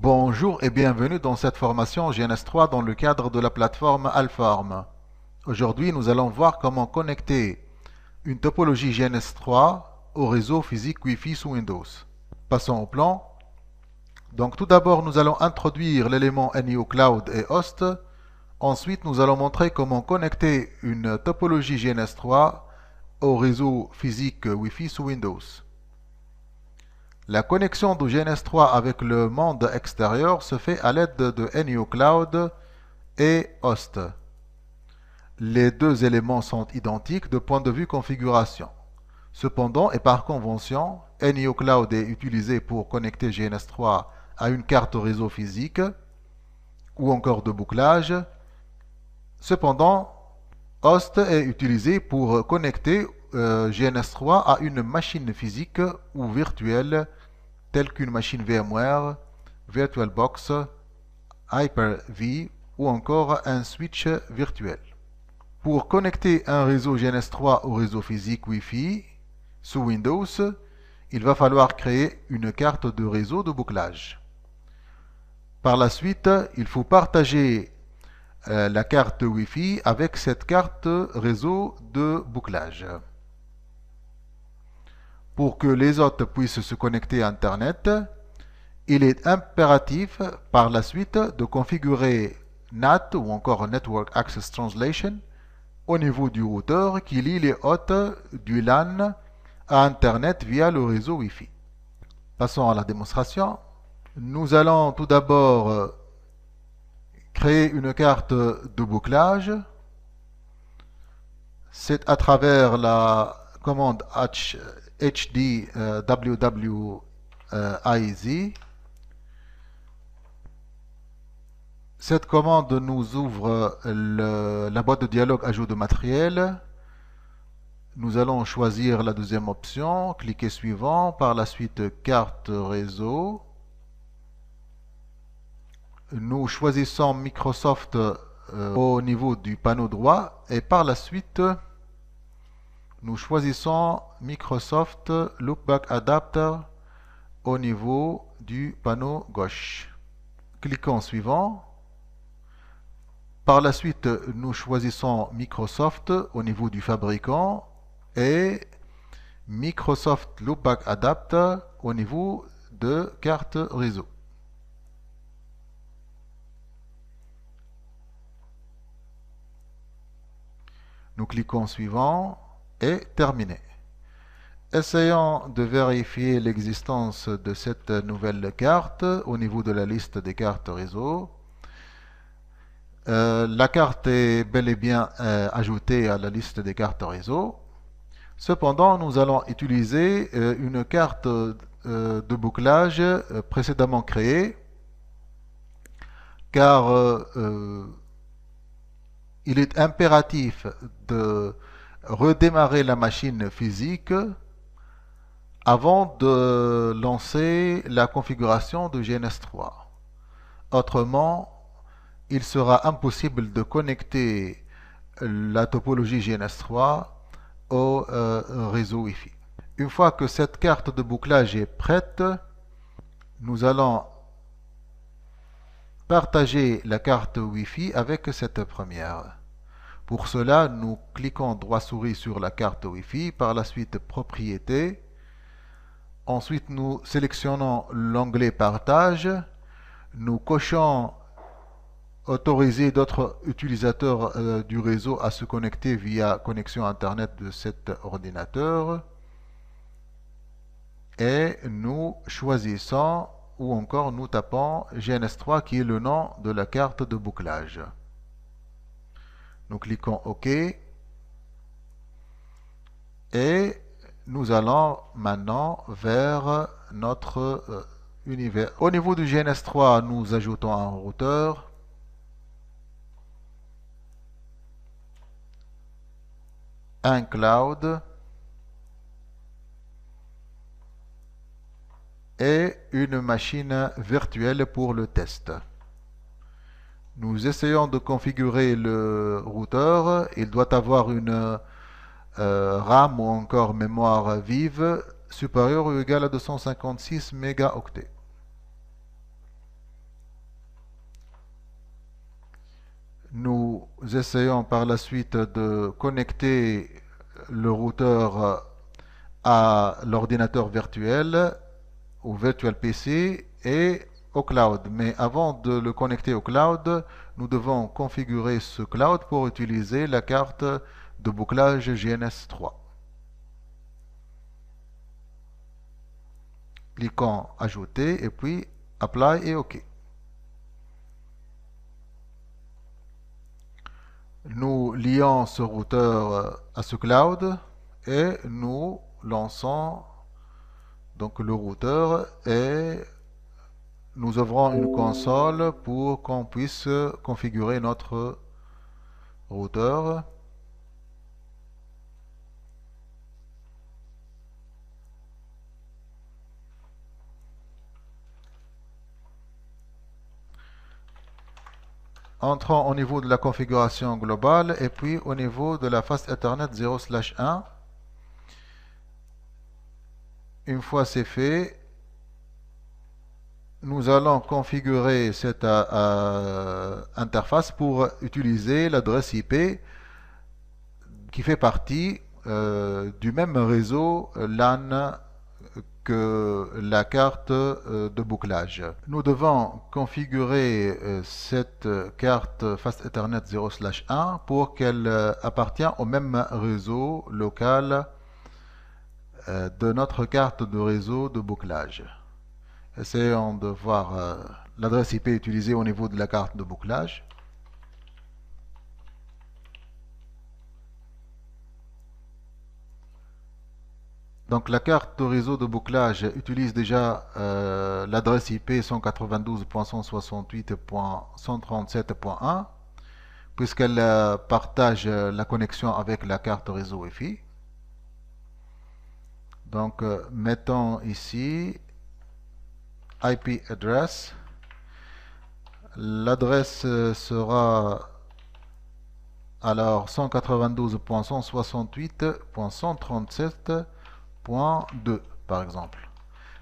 Bonjour et bienvenue dans cette formation GNS3 dans le cadre de la plateforme Alform. Aujourd'hui, nous allons voir comment connecter une topologie GNS3 au réseau physique Wi-Fi sous Windows. Passons au plan. Donc tout d'abord, nous allons introduire l'élément NIO Cloud et Host. Ensuite, nous allons montrer comment connecter une topologie GNS3 au réseau physique Wi-Fi sous Windows. La connexion de GNS3 avec le monde extérieur se fait à l'aide de NIO Cloud et Host. Les deux éléments sont identiques de point de vue configuration. Cependant, et par convention, NIO Cloud est utilisé pour connecter GNS3 à une carte réseau physique ou encore de bouclage. Cependant, Host est utilisé pour connecter GNS3 à une machine physique ou virtuelle telle qu'une machine VMware, VirtualBox, Hyper-V ou encore un switch virtuel. Pour connecter un réseau GNS3 au réseau physique Wi-Fi sous Windows, il va falloir créer une carte de réseau de bouclage. Par la suite, il faut partager la carte Wi-Fi avec cette carte réseau de bouclage. Pour que les autres puissent se connecter à Internet, il est impératif par la suite de configurer NAT ou encore Network Access Translation au niveau du routeur qui lie les hôtes du LAN à Internet via le réseau Wi-Fi. Passons à la démonstration. Nous allons tout d'abord créer une carte de bouclage. C'est à travers la commande HDWWIZ. Cette commande nous ouvre la boîte de dialogue ajout de matériel. Nous allons choisir la deuxième option, cliquer suivant, par la suite carte réseau. Nous choisissons Microsoft au niveau du panneau droit et par la suite nous choisissons Microsoft Loopback Adapter au niveau du panneau gauche. Cliquons suivant. Par la suite, nous choisissons Microsoft au niveau du fabricant et Microsoft Loopback Adapter au niveau de carte réseau. Nous cliquons suivant et terminé. Essayons de vérifier l'existence de cette nouvelle carte au niveau de la liste des cartes réseau. La carte est bel et bien ajoutée à la liste des cartes réseau. Cependant, nous allons utiliser une carte de bouclage précédemment créée, car il est impératif de redémarrer la machine physique avant de lancer la configuration de GNS3. Autrement, il sera impossible de connecter la topologie GNS3 au réseau Wi-Fi. Une fois que cette carte de bouclage est prête, nous allons partager la carte Wi-Fi avec cette première. Pour cela, nous cliquons droit souris sur la carte Wi-Fi, par la suite Propriétés. Ensuite, nous sélectionnons l'onglet Partage. Nous cochons Autoriser d'autres utilisateurs du réseau à se connecter via connexion Internet de cet ordinateur. Et nous choisissons ou encore nous tapons GNS3 qui est le nom de la carte de bouclage. Nous cliquons OK et nous allons maintenant vers notre univers. Au niveau du GNS3, nous ajoutons un routeur, un cloud et une machine virtuelle pour le test. Nous essayons de configurer le routeur. Il doit avoir une RAM ou encore mémoire vive supérieure ou égale à 256 mégaoctets. essayons par la suite de connecter le routeur à l'ordinateur virtuel, au virtual PC et au cloud. Mais avant de le connecter au cloud, nous devons configurer ce cloud pour utiliser la carte de bouclage GNS3. Cliquons Ajouter et puis Apply et OK. Nous lions ce routeur à ce cloud et nous lançons donc le routeur et nous ouvrons une console pour qu'on puisse configurer notre routeur. Entrons au niveau de la configuration globale et puis au niveau de la Fast Ethernet 0/1. Une fois c'est fait, nous allons configurer cette interface pour utiliser l'adresse IP qui fait partie du même réseau LAN que la carte de bouclage. Nous devons configurer cette carte Fast Ethernet 0/1 pour qu'elle appartienne au même réseau local de notre carte de réseau de bouclage. Essayons de voir l'adresse IP utilisée au niveau de la carte de bouclage. Donc la carte de réseau de bouclage utilise déjà l'adresse IP 192.168.137.1 puisqu'elle partage la connexion avec la carte réseau Wi-Fi. Donc mettons ici IP address. L'adresse sera alors 192.168.137.2 par exemple,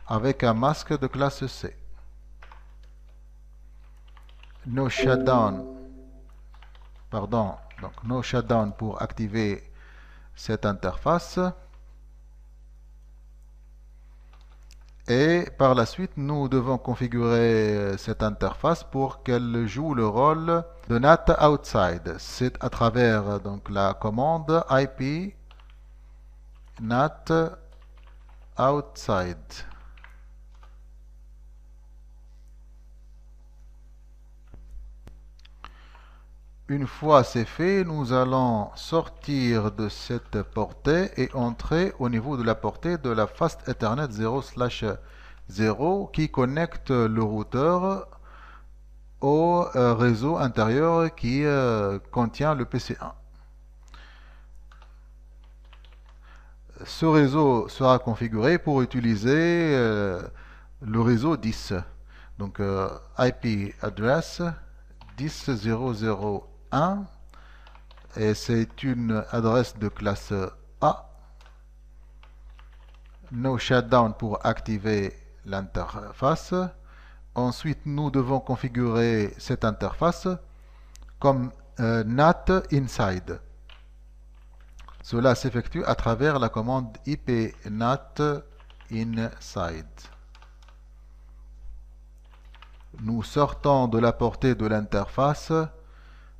avec un masque de classe C. No shutdown, donc no shutdown pour activer cette interface. Et par la suite, nous devons configurer cette interface pour qu'elle joue le rôle de NAT outside. C'est à travers donc la commande IP NAT outside. Une fois c'est fait, nous allons sortir de cette portée et entrer au niveau de la portée de la Fast Ethernet 0/0 qui connecte le routeur au réseau intérieur qui contient le PC1. Ce réseau sera configuré pour utiliser le réseau 10. Donc IP address 10.0.0.1 et c'est une adresse de classe A. No shutdown pour activer l'interface. Ensuite, nous devons configurer cette interface comme NAT inside. Cela s'effectue à travers la commande IP NAT inside. Nous sortons de la portée de l'interface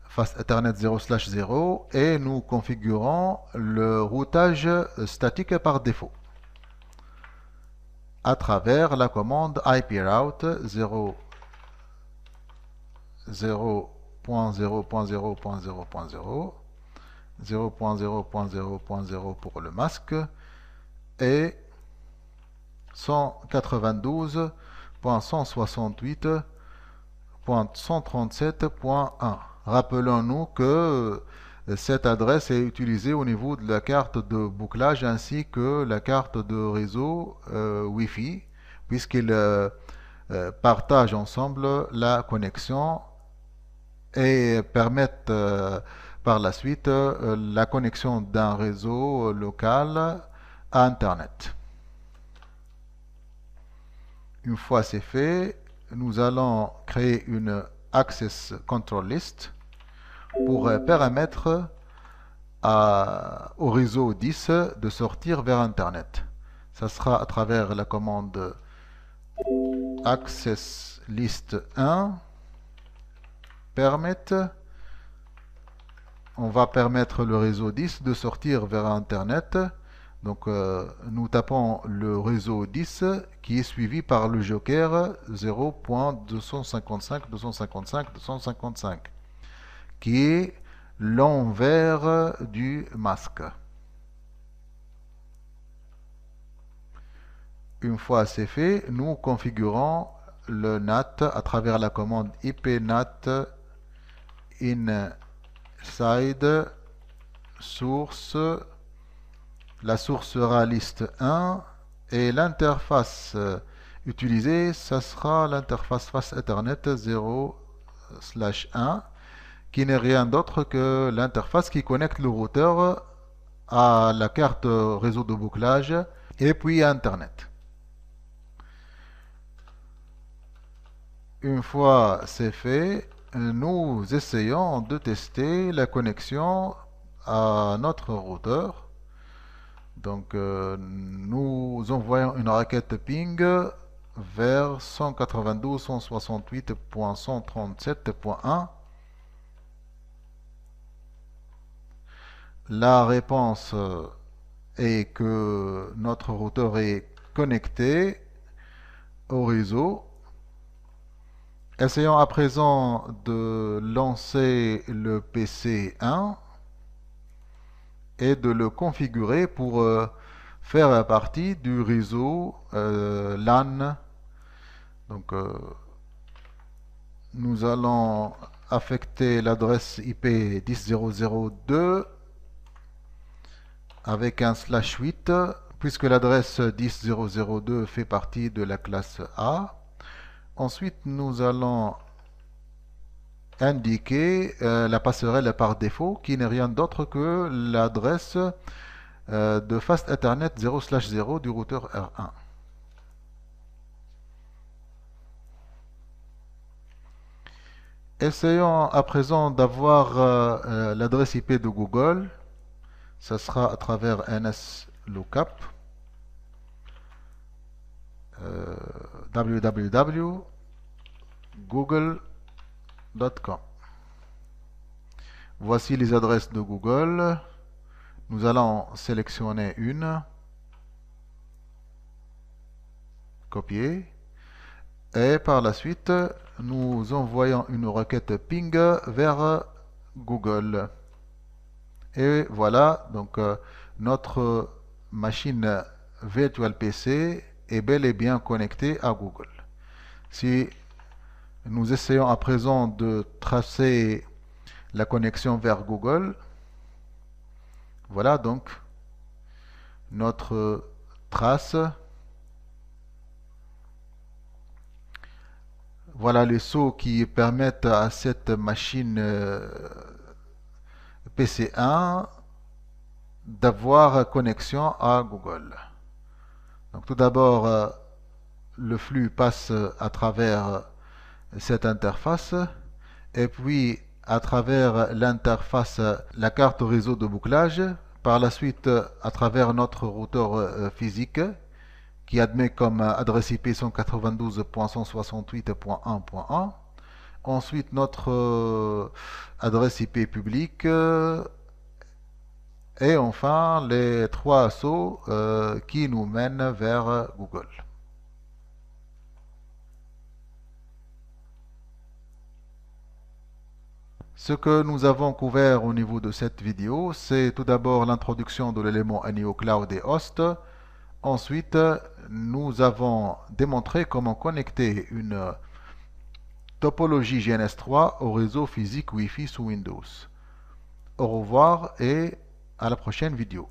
Fast Ethernet 0/0 et nous configurons le routage statique par défaut à travers la commande iproute 0.0.0.0.0 0.0.0.0 pour le masque et 192.168.137.1. Rappelons-nous que cette adresse est utilisée au niveau de la carte de bouclage ainsi que la carte de réseau Wi-Fi, puisqu'ils partagent ensemble la connexion et permettent par la suite la connexion d'un réseau local à Internet. Une fois c'est fait, nous allons créer une Access Control List pour permettre au réseau 10 de sortir vers Internet. Ça sera à travers la commande access list 1 permit. On va permettre le réseau 10 de sortir vers Internet. Donc nous tapons le réseau 10 qui est suivi par le joker 0.255.255.255 qui est l'envers du masque. Une fois c'est fait, nous configurons le NAT à travers la commande ipnat inside source. La source sera liste 1 et l'interface utilisée, ça sera l'interface face Ethernet 0/1 qui n'est rien d'autre que l'interface qui connecte le routeur à la carte réseau de bouclage et puis à Internet. Une fois c'est fait, nous essayons de tester la connexion à notre routeur. Donc nous envoyons une requête ping vers 192.168.137.1. La réponse est que notre routeur est connecté au réseau. Essayons à présent de lancer le PC 1 et de le configurer pour faire partie du réseau LAN. Donc nous allons affecter l'adresse IP 10.0.0.2 avec un /8 puisque l'adresse 10.0.0.2 fait partie de la classe A. Ensuite, nous allons indiquer la passerelle par défaut qui n'est rien d'autre que l'adresse de Fast Ethernet 0/0 du routeur R1. Essayons à présent d'avoir l'adresse IP de Google. Ça sera à travers NSLookup. www.google.com. Voici les adresses de Google. Nous allons sélectionner une, copier, et par la suite, nous envoyons une requête ping vers Google. Et voilà, donc notre machine Virtual PC est bel et bien connectée à Google. Si nous essayons à présent de tracer la connexion vers Google, voilà donc notre trace. Voilà les sauts qui permettent à cette machine PC1 d'avoir connexion à Google. Donc tout d'abord, le flux passe à travers cette interface et puis à travers l'interface la carte réseau de bouclage, par la suite à travers notre routeur physique qui admet comme adresse IP 192.168.1.1, ensuite notre adresse IP publique et enfin les trois sauts qui nous mènent vers Google. Ce que nous avons couvert au niveau de cette vidéo, c'est tout d'abord l'introduction de l'élément NIO Cloud et Host. Ensuite, nous avons démontré comment connecter une topologie GNS3 au réseau physique Wi-Fi sous Windows. Au revoir et à la prochaine vidéo.